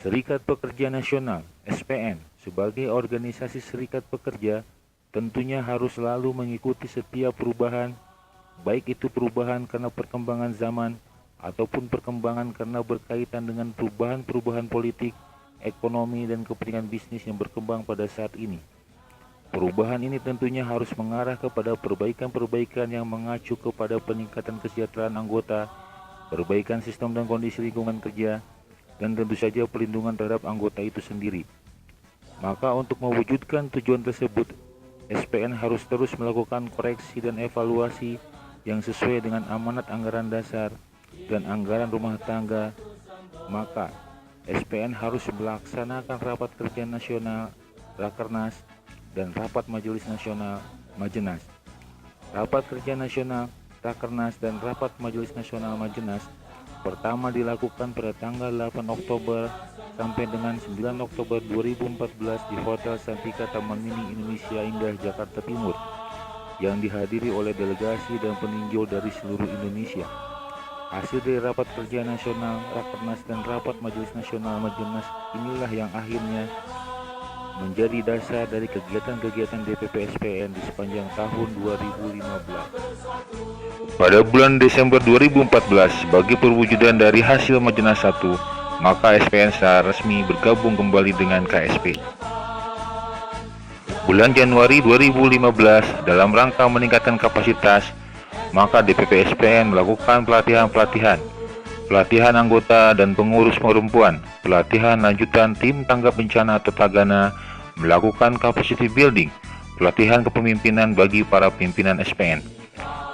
Serikat Pekerja Nasional (SPN) sebagai organisasi serikat pekerja tentunya harus selalu mengikuti setiap perubahan, baik itu perubahan karena perkembangan zaman ataupun perkembangan karena berkaitan dengan perubahan-perubahan politik, ekonomi, dan kepentingan bisnis yang berkembang pada saat ini. Perubahan ini tentunya harus mengarah kepada perbaikan-perbaikan yang mengacu kepada peningkatan kesejahteraan anggota, perbaikan sistem dan kondisi lingkungan kerja, dan tentu saja pelindungan terhadap anggota itu sendiri. Maka untuk mewujudkan tujuan tersebut, SPN harus terus melakukan koreksi dan evaluasi yang sesuai dengan amanat anggaran dasar dan anggaran rumah tangga. Maka SPN harus melaksanakan rapat kerja nasional Rakernas dan rapat majelis nasional Majenas. Rapat kerja nasional Rakernas dan rapat majelis nasional Majenas pertama dilakukan pada tanggal 8 Oktober sampai dengan 9 Oktober 2014 di Hotel Santika Taman Mini Indonesia Indah, Jakarta Timur, yang dihadiri oleh delegasi dan peninjau dari seluruh Indonesia. Hasil dari rapat kerja nasional Rakernas dan rapat majelis nasional Majenas inilah yang akhirnya menjadi dasar dari kegiatan-kegiatan DPP SPN di sepanjang tahun 2015. Pada bulan Desember 2014, sebagai perwujudan dari hasil Majenas 1, maka SPN secara resmi bergabung kembali dengan KSP. Bulan Januari 2015, dalam rangka meningkatkan kapasitas, maka DPP SPN melakukan pelatihan anggota dan pengurus perempuan, pelatihan lanjutan tim tanggap bencana atau Tagana, melakukan capacity building, pelatihan kepemimpinan bagi para pimpinan SPN.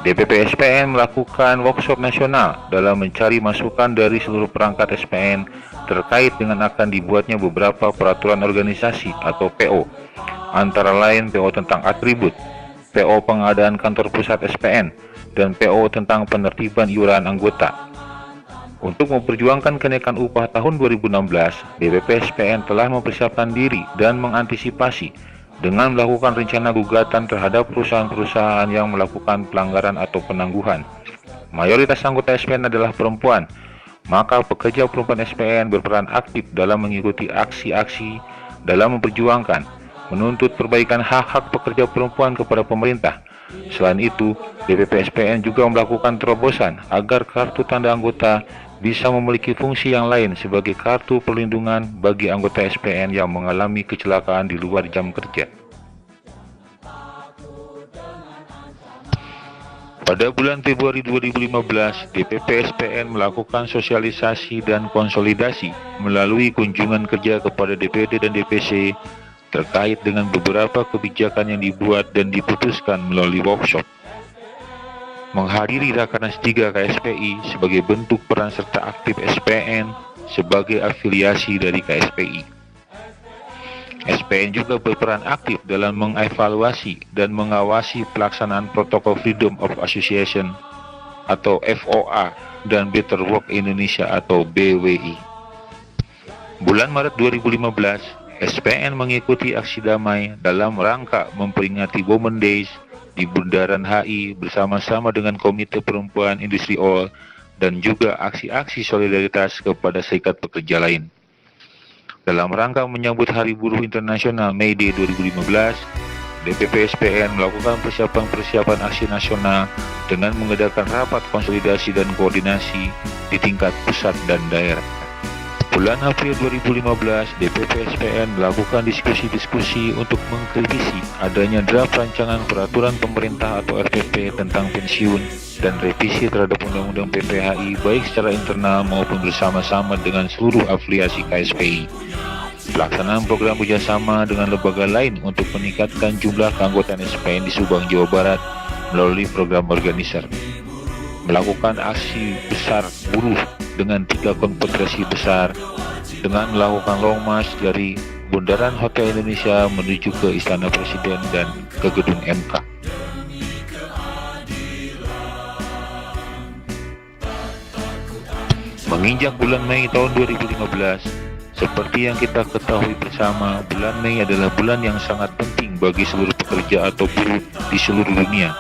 DPP SPN melakukan workshop nasional dalam mencari masukan dari seluruh perangkat SPN terkait dengan akan dibuatnya beberapa peraturan organisasi atau PO, antara lain PO tentang atribut, PO pengadaan kantor pusat SPN, dan PO tentang penertiban iuran anggota. Untuk memperjuangkan kenaikan upah tahun 2016, DPP SPN telah mempersiapkan diri dan mengantisipasi dengan melakukan rencana gugatan terhadap perusahaan-perusahaan yang melakukan pelanggaran atau penangguhan. Mayoritas anggota SPN adalah perempuan, maka pekerja perempuan SPN berperan aktif dalam mengikuti aksi-aksi dalam memperjuangkan, menuntut perbaikan hak-hak pekerja perempuan kepada pemerintah. Selain itu, DPP SPN juga melakukan terobosan agar kartu tanda anggota bisa memiliki fungsi yang lain sebagai kartu perlindungan bagi anggota SPN yang mengalami kecelakaan di luar jam kerja. Pada bulan Februari 2015, DPP SPN melakukan sosialisasi dan konsolidasi melalui kunjungan kerja kepada DPD dan DPC terkait dengan beberapa kebijakan yang dibuat dan diputuskan melalui workshop. Menghadiri Rakernas 3 KSPI sebagai bentuk peran serta aktif SPN sebagai afiliasi dari KSPI. SPN juga berperan aktif dalam mengevaluasi dan mengawasi pelaksanaan protokol Freedom of Association atau FOA dan Better Work Indonesia atau BWI. Bulan Maret 2015, SPN mengikuti aksi damai dalam rangka memperingati Women Days di Bundaran HI bersama-sama dengan Komite Perempuan Industri All dan juga aksi-aksi solidaritas kepada serikat pekerja lain. Dalam rangka menyambut Hari Buruh Internasional May Day 2015, DPP SPN melakukan persiapan aksi nasional dengan mengadakan rapat konsolidasi dan koordinasi di tingkat pusat dan daerah. Bulan April 2015, DPP SPN melakukan diskusi-diskusi untuk mengkritisi adanya draft rancangan peraturan pemerintah atau RPP tentang pensiun dan revisi terhadap Undang-Undang PPHI baik secara internal maupun bersama-sama dengan seluruh afiliasi KSPI. Pelaksanaan program kerjasama dengan lembaga lain untuk meningkatkan jumlah keanggotaan SPN di Subang, Jawa Barat melalui program organizer. Melakukan aksi besar buruh dengan 3 konfederasi besar dengan melakukan long march dari Bundaran Hotel Indonesia menuju ke Istana Presiden dan ke Gedung MK. Menginjak bulan Mei tahun 2015, seperti yang kita ketahui bersama, bulan Mei adalah bulan yang sangat penting bagi seluruh pekerja atau buruh di seluruh dunia.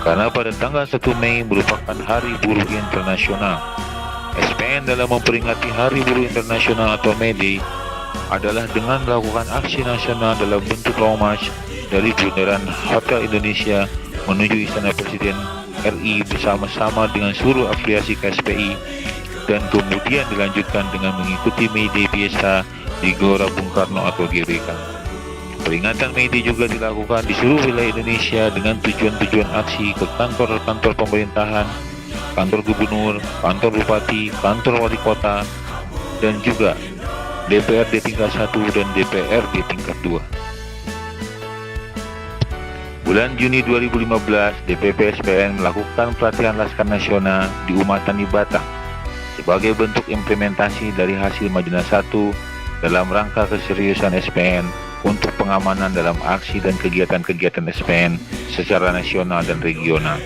Karena pada tanggal 1 Mei merupakan Hari Buruh Internasional. SPN SPN dalam memperingati Hari Buruh Internasional atau May Day adalah dengan melakukan aksi nasional dalam bentuk long march dari Bundaran Hotel Indonesia menuju Istana Presiden RI bersama-sama dengan seluruh afiliasi KSPI, dan kemudian dilanjutkan dengan mengikuti May Day biasa di Gelora Bung Karno atau GBK. Peringatan May Day juga dilakukan di seluruh wilayah Indonesia dengan tujuan-tujuan aksi ke kantor-kantor pemerintahan, kantor gubernur, kantor bupati, kantor wali kota, dan juga DPRD tingkat 1 dan DPRD tingkat 2. Bulan Juni 2015, DPP SPN melakukan pelatihan Laskar Nasional di Umatani Batang sebagai bentuk implementasi dari hasil Majelis 1 dalam rangka keseriusan SPN untuk pengamanan dalam aksi dan kegiatan-kegiatan SPN secara nasional dan regional.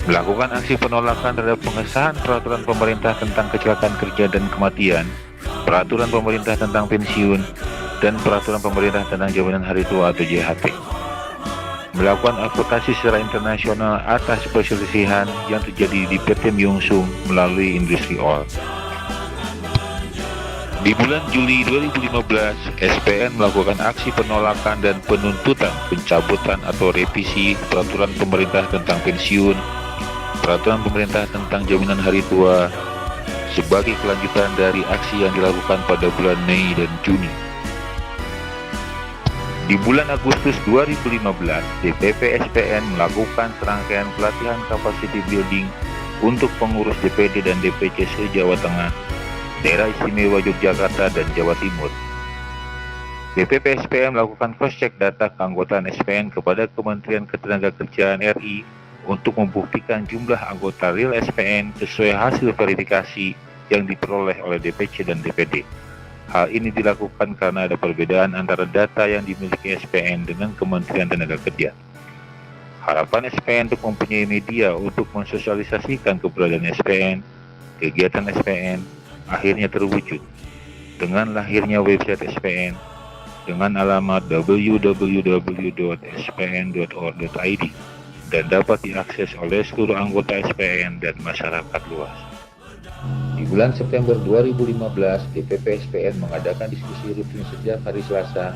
Melakukan aksi penolakan terhadap pengesahan peraturan pemerintah tentang kecelakaan kerja dan kematian, peraturan pemerintah tentang pensiun, dan peraturan pemerintah tentang jaminan hari tua atau JHT. Melakukan advokasi secara internasional atas perselisihan yang terjadi di PT Myungsung melalui industri oil. Di bulan Juli 2015, SPN melakukan aksi penolakan dan penuntutan pencabutan atau revisi peraturan pemerintah tentang pensiun, peraturan pemerintah tentang jaminan hari tua, sebagai kelanjutan dari aksi yang dilakukan pada bulan Mei dan Juni. Di bulan Agustus 2015, DPP SPN melakukan serangkaian pelatihan capacity building untuk pengurus DPD dan DPC se-Jawa Tengah, Daerah Istimewa Yogyakarta, dan Jawa Timur. DPP SPN melakukan cross-check data keanggotaan SPN kepada Kementerian Ketenagakerjaan RI untuk membuktikan jumlah anggota real SPN sesuai hasil verifikasi yang diperoleh oleh DPC dan DPD. Hal ini dilakukan karena ada perbedaan antara data yang dimiliki SPN dengan Kementerian Tenaga Kerja. Harapan SPN untuk mempunyai media untuk mensosialisasikan keberadaan SPN, kegiatan SPN, akhirnya terwujud dengan lahirnya website SPN dengan alamat www.spn.org.id dan dapat diakses oleh seluruh anggota SPN dan masyarakat luas. Di bulan September 2015, DPP SPN mengadakan diskusi rutin setiap hari Selasa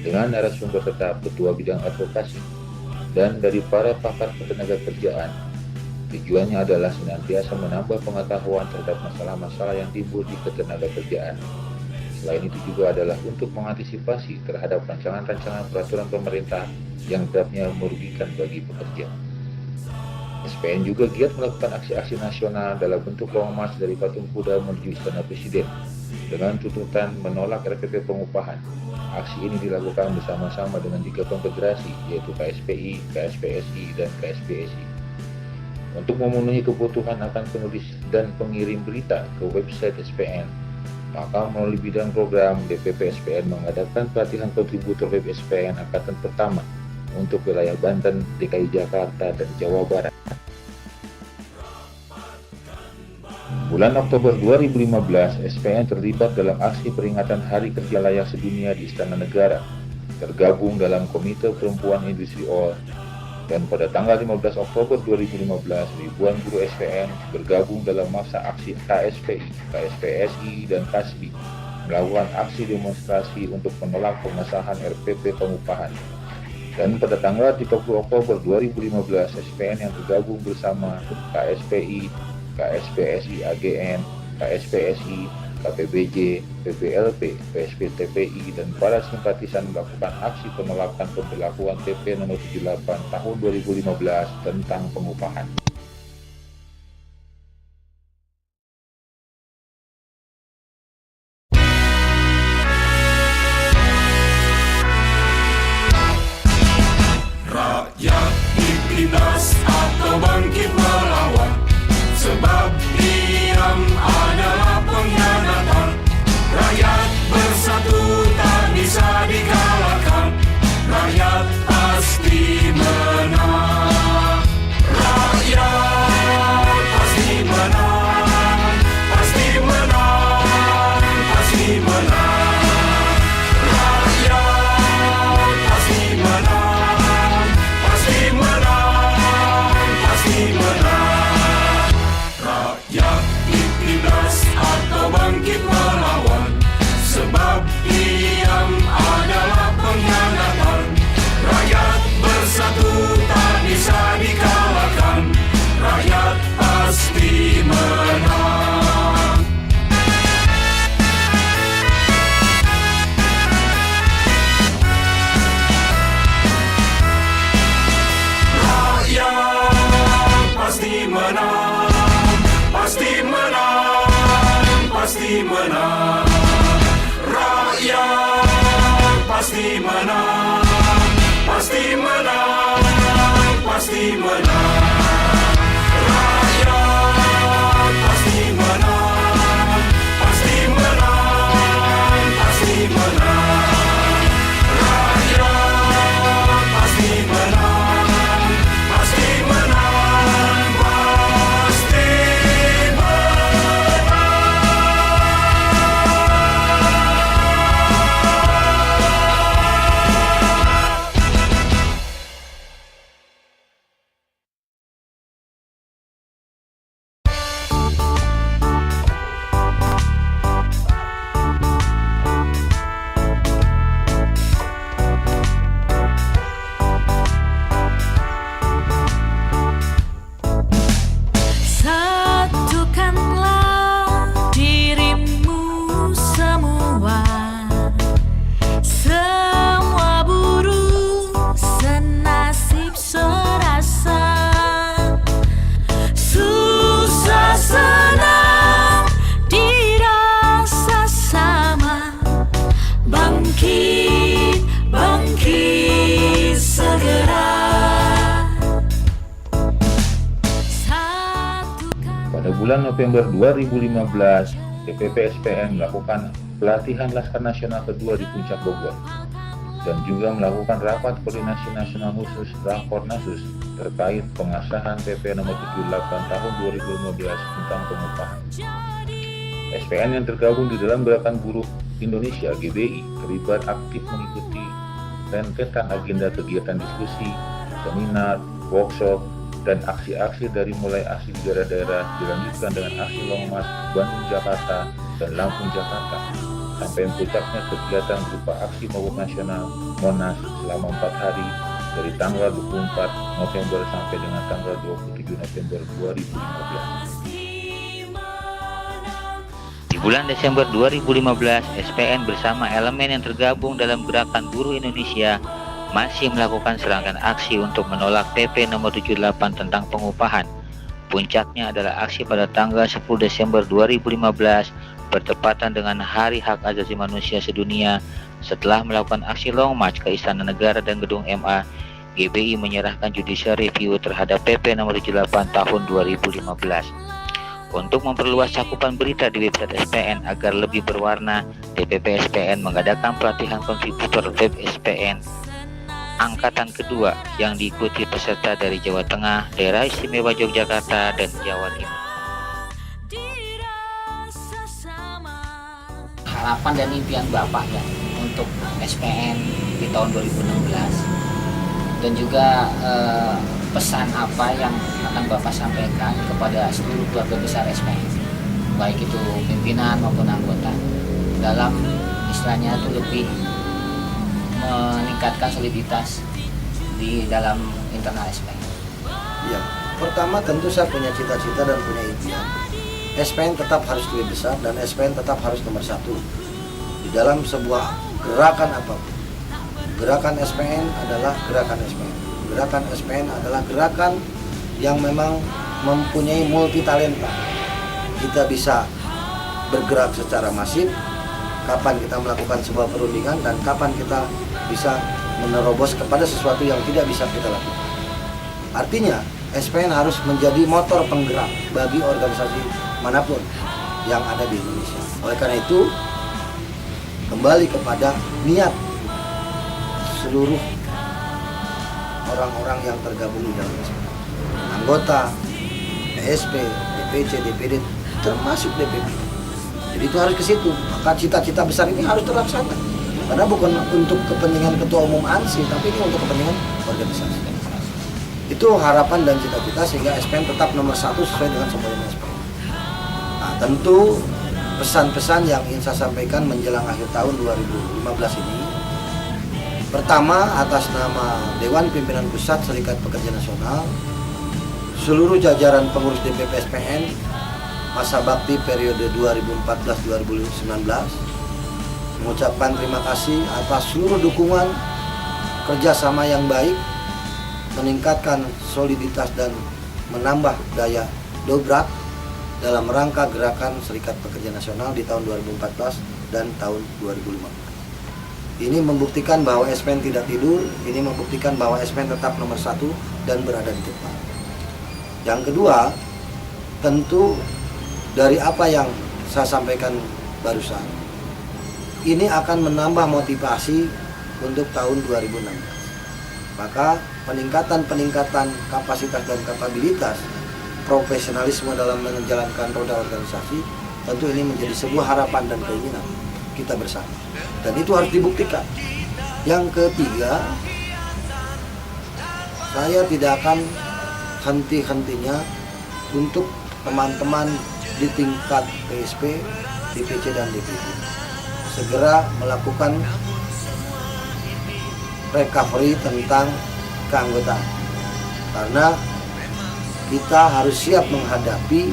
dengan narasumber tetap Ketua Bidang Advokasi dan dari para pakar ketenagakerjaan. Tujuannya adalah senantiasa menambah pengetahuan terhadap masalah-masalah yang timbul di ketenagakerjaan. Selain itu juga adalah untuk mengantisipasi terhadap rancangan-rancangan peraturan pemerintah yang beratnya merugikan bagi pekerja. SPN juga giat melakukan aksi-aksi nasional dalam bentuk long march dari Patung Kuda menuju Istana Presiden dengan tuntutan menolak RPP pengupahan. Aksi ini dilakukan bersama-sama dengan 3 konfederasi yaitu KSPI, KSPSI, dan KSPSI. Untuk memenuhi kebutuhan akan penulis dan pengirim berita ke website SPN, maka melalui bidang program DPP SPN mengadakan pelatihan kontributor web SPN angkatan pertama untuk wilayah Banten, DKI Jakarta, dan Jawa Barat. Bulan Oktober 2015, SPN terlibat dalam aksi peringatan Hari Kerja Layak Sedunia di Istana Negara, tergabung dalam Komite Perempuan Industri Oil, dan pada tanggal 15 Oktober 2015, ribuan guru SPN bergabung dalam masa aksi KSPI, KSPSI, dan KASBI melakukan aksi demonstrasi untuk menolak pengesahan RPP pengupahan. Dan pada tanggal 30 Oktober 2015, SPN yang tergabung bersama KSPI, KSPSI AGN, KSPSI, KPBJ, PPLP, PSPTPI, dan para simpatisan melakukan aksi penolakan pemberlakuan PP nomor 78 tahun 2015 tentang pengupahan. Rakyat ditindas atau bangkit melawan, sebab diam adalah pengkhianatan. Rakyat bersatu tak bisa dikalahkan, rakyat pasti menang. Rakyat pasti menang. Rakyat pasti menang, pasti menang, pasti menang. Rakyat pasti menang, pasti menang, pasti menang. Rakyat pasti menang, pasti menang, pasti Satukanlah dirimu semua, semua buruh senasib serasa, susah senang dirasa sama, bangkit, bangkit segera. Pada bulan November 2015, DPP SPN melakukan pelatihan Laskar Nasional kedua di Puncak Bogor dan juga melakukan rapat koordinasi nasional khusus Rakornasus terkait pengesahan PP nomor 78 tahun 2015 tentang pengupahan. SPN yang tergabung di dalam Gerakan Buruh Indonesia (GBI) terlibat aktif mengikuti rentetan agenda kegiatan diskusi, seminar, workshop, dan aksi-aksi dari mulai aksi di daerah-daerah dilanjutkan dengan aksi Long March Bandung Jakarta dan Lampung Jakarta sampai puncaknya kegiatan berupa aksi mogok nasional Monas selama 4 hari dari tanggal 24 November sampai dengan tanggal 27 November 2015. Di bulan Desember 2015, SPN bersama elemen yang tergabung dalam Gerakan Buruh Indonesia masih melakukan serangkaian aksi untuk menolak PP nomor 78 tentang pengupahan. Puncaknya adalah aksi pada tanggal 10 Desember 2015 bertepatan dengan Hari Hak Asasi Manusia Sedunia. Setelah melakukan aksi Long March ke Istana Negara dan Gedung MA, GBI menyerahkan judicial review terhadap PP nomor 78 tahun 2015. Untuk memperluas cakupan berita di website SPN agar lebih berwarna, DPP SPN mengadakan pelatihan kontributor web SPN Angkatan kedua yang diikuti peserta dari Jawa Tengah, Daerah Istimewa Yogyakarta, dan Jawa Timur. Harapan dan impian Bapak ya untuk SPN di tahun 2016 dan juga pesan apa yang akan Bapak sampaikan kepada seluruh keluarga besar SPN, baik itu pimpinan maupun anggota, dalam istilahnya itu lebih meningkatkan soliditas di dalam internal SPN. Ya, pertama tentu saya punya cita-cita dan punya impian. SPN tetap harus lebih besar dan SPN tetap harus nomor satu di dalam sebuah gerakan apapun. Gerakan SPN adalah gerakan SPN. Gerakan SPN adalah gerakan yang memang mempunyai multi talenta. Kita bisa bergerak secara masif, kapan kita melakukan sebuah perundingan, dan kapan kita bisa menerobos kepada sesuatu yang tidak bisa kita lakukan. Artinya, SPN harus menjadi motor penggerak bagi organisasi manapun yang ada di Indonesia. Oleh karena itu, kembali kepada niat seluruh orang-orang yang tergabung di dalam SPN. Anggota, PSP, DPC, DPD, termasuk DPP. Jadi itu harus ke situ. Maka cita-cita besar ini harus terlaksana. Karena bukan untuk kepentingan ketua umum ANSI, tapi ini untuk kepentingan organisasi. Itu harapan dan cita-cita sehingga SPN tetap nomor satu sesuai dengan semboyan SPN. Nah, tentu pesan-pesan yang ingin saya sampaikan menjelang akhir tahun 2015 ini. Pertama, atas nama Dewan Pimpinan Pusat Serikat Pekerja Nasional, seluruh jajaran pengurus DPP SPN masa bakti periode 2014-2019 mengucapkan terima kasih atas seluruh dukungan, kerjasama yang baik, meningkatkan soliditas dan menambah daya dobrak dalam rangka gerakan Serikat Pekerja Nasional di tahun 2014 dan tahun 2015. Ini membuktikan bahwa SPN tidak tidur, ini membuktikan bahwa SPN tetap nomor 1 dan berada di depan. Yang kedua, tentu dari apa yang saya sampaikan barusan, ini akan menambah motivasi untuk tahun 2016. Maka peningkatan kapasitas dan kapabilitas profesionalisme dalam menjalankan roda organisasi, tentu ini menjadi sebuah harapan dan keinginan kita bersama. Dan itu harus dibuktikan. Yang ketiga, saya tidak akan henti-hentinya untuk teman-teman di tingkat PSP, DPC dan DPD segera melakukan recovery tentang keanggotaan, karena kita harus siap menghadapi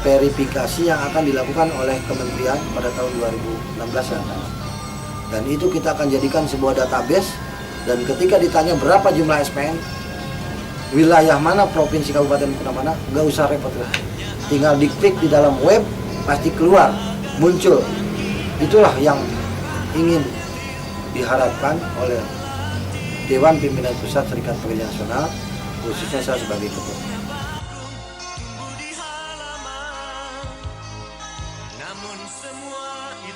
verifikasi yang akan dilakukan oleh kementerian pada tahun 2016 yang akan. Dan itu kita akan jadikan sebuah database, dan ketika ditanya berapa jumlah SPN, wilayah mana, provinsi, kabupaten, kota mana, nggak usah repot-repot. Tinggal diklik di dalam web, pasti keluar, muncul. Itulah yang ingin diharapkan oleh Dewan Pimpinan Pusat Serikat Pekerja Nasional, khususnya saya sebagai ketua.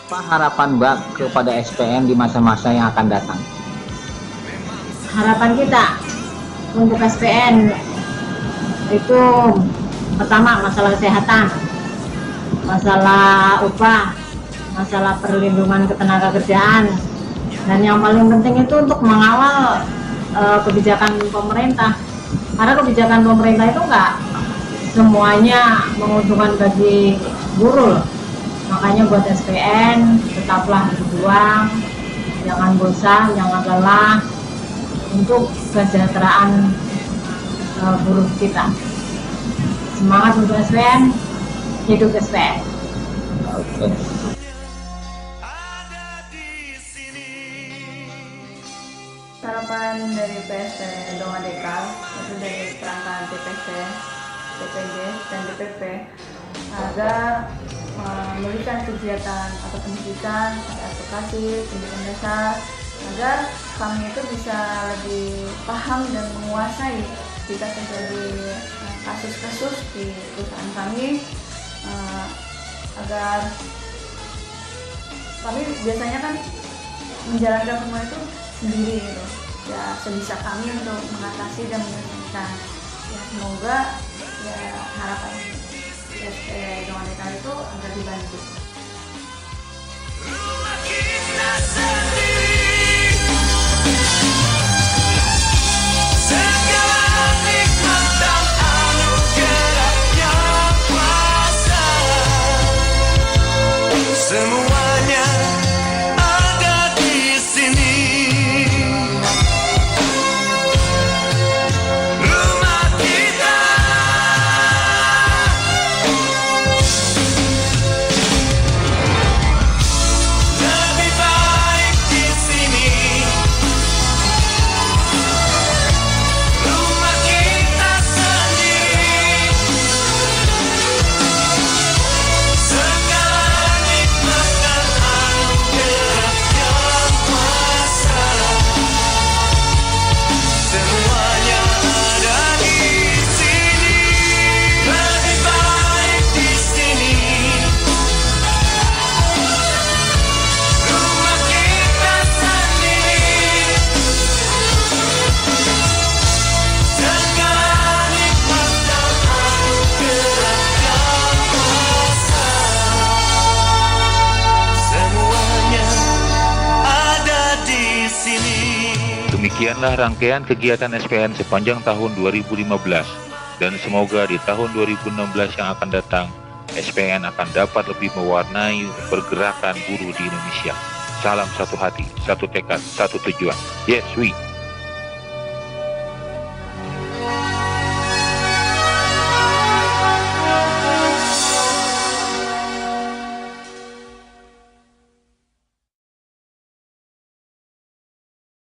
Apa harapan Mbak kepada SPN di masa-masa yang akan datang? Harapan kita untuk SPN itu pertama masalah kesehatan, masalah upah, masalah perlindungan ketenagakerjaan, dan yang paling penting itu untuk mengawal kebijakan pemerintah, karena kebijakan pemerintah itu enggak semuanya menguntungkan bagi buruh. Makanya buat SPN tetaplah berjuang, jangan bosan, jangan lelah untuk kesejahteraan buruh kita. Semangat untuk SPN, hidup SPN. Oke. Harapan dari PSP Donga Dekal, itu dari perangkat DPC, DPD, dan DPP, agar memberikan kegiatan atau pendidikan, advokasi, pendidikan dasar, agar kami itu bisa lebih paham dan menguasai jika terjadi kasus-kasus di perusahaan kami, agar kami biasanya kan menjalankan semua itu sendiri gitu, ya sebisa kami untuk mengatasi dan menyelesaikan. Ya semoga ya harapan Donga Dekal itu agar dibantu. Semuanya ada di sini. Rumah kita lebih baik di sini. Rumah kita sendiri. Segala nikmat dan anugerah yang kuasa, semuanya ada di sini. Lebih baik di sini. Rumah kita sendiri. Segala nikmat dan anugerah yang kuasa, semuanya ada di sini. Demikianlah rangkaian kegiatan SPN sepanjang tahun 2015, dan semoga di tahun 2016 yang akan datang, SPN akan dapat lebih mewarnai pergerakan buruh di Indonesia. Salam satu hati, satu tekad, satu tujuan. Yes, we.